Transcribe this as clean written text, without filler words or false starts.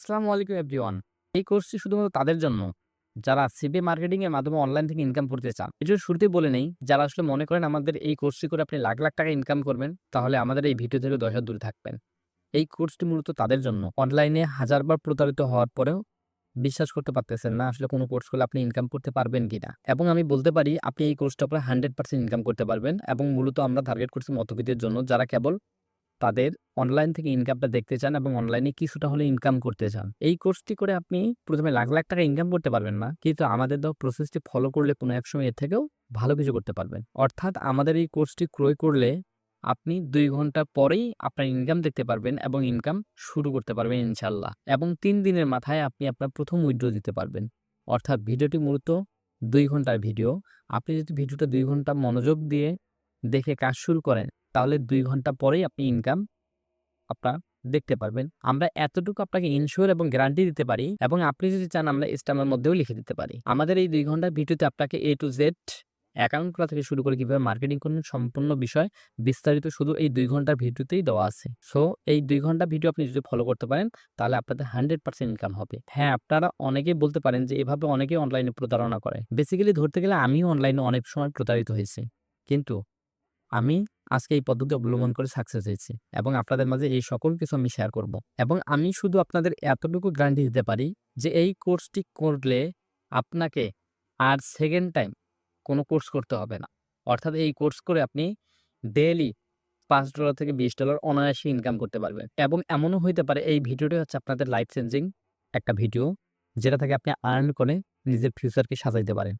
আসসালামু আলাইকুম এভরিওয়ান। এই কোর্সটি শুধুমাত্র তাদের জন্য, যারা সিভি মার্কেটিং এর মাধ্যমে অনলাইন থেকে ইনকাম করতে চান। এজন্য শুরুতেই বলে নেই, যারা আসলে মনে করেন আমাদের এই কোর্সটি করে আপনি লাখ, লাখ টাকা ইনকাম করবেন, তাহলে আমাদের এই ভিডিও থেকে ১০ হাত দূরে থাকবেন। এই কোর্সটি মূলত তাদের জন্য। অনলাইনে হাজারবার প্রতারিত হওয়ার পরেও বিশ্বাস করতে পারতেছেন না আসলে কোন কোর্স করলে আপনি ইনকাম করতে পারবেন কিনা। এবং আমি বলতে পারি আপনি এই কোর্সটা করে 100% ইনকাম করতে পারবেন এবং মূলত আমরা টার্গেট করছি মধ্যবিত্তের জন্য, যারা কেবল তাদের অনলাইন থেকে ইনকামটা দেখতে চান এবং অনলাইনে কিছুটা হলে ইনকাম করতে চান। এই কোর্সটি করে আপনি ১ম এ লাখ, লাখ টাকা ইনকাম করতে পারবেন না। কিন্তু আমাদের দেওয়া প্রসেসটি ফলো করলে কোনো এক সময় এর থেকেও ভালো কিছু করতে পারবেন। অর্থাৎ আমাদের এই কোর্সটি ক্রয় করলে আপনি ২ ঘন্টা পরেই আপনার ইনকাম দেখতে পারবেন এবং ইনকাম শুরু করতে পারবেন ইনশাআল্লাহ। এবং ৩ দিনের মাথায় আপনি আপনার ১ম উইথড্র দিতে পারবেন। অর্থাৎ ভিডিওটি মূলত ২ ঘন্টার ভিডিও। আপনি যদি ভিডিওটা ২ ঘন্টা মনোযোগ দিয়ে দেখে কাজ শুরু করেন, তাহলে ২ ঘন্টা পরেই আপনি ইনকাম আপনার দেখতে পারবেন। আমরা এতটুকু আপনাকে ইনশিওর এবং গ্যারান্টি দিতে পারি এবং আপনি যদি চান আমরা স্ট্যাম্পের মধ্যেও লিখে দিতে পারি। আমাদের এই ২ ঘন্টার ভিডিওতে আপনাকে A to Z অ্যাকাউন্ট খোলা থেকে শুরু করে কিভাবে মার্কেটিং করবেন সম্পূর্ণ বিষয় বিস্তারিত শুধু এই ২ ঘন্টার ভিডিওতেই দেওয়া আছে। সো এই ২ ঘন্টা ভিডিও আপনি যদি ফলো করতে পারেন, তাহলে আপনাদের 100% ইনকাম হবে। হ্যাঁ, আপনারা অনেকেই বলতে পারেন যে এভাবে অনেকেই অনলাইনে প্রতারণা করে। বেসিক্যালি ধরতে গেলে আমিও অনলাইনে অনেক সময় প্রতারিত হয়েছি। কিন্তু আমি আজকে এই পদ্ধতি অবলম্বন করে সাকসেস হয়েছি এবং আপনাদের মাঝে এই সকল কিছু আমি শেয়ার করব। এবং আমি শুধু আপনাদের এতটুকু গ্যারান্টি দিতে পারি যে এই কোর্সটি করলে আপনাকে আর সেকেন্ড টাইম কোনো কোর্স করতে হবে না। অর্থাৎ এই কোর্স করে আপনি ডেইলি $৫ থেকে $২০ অনায়াসে ইনকাম করতে পারবেন। এবং এমনও হইতে পারে এই ভিডিওটি হচ্ছে আপনাদের লাইফ চেঞ্জিং একটা ভিডিও, যেটা থেকে আপনি আর্ন করে নিজের ফিউচারকে সাজাইতে পারেন।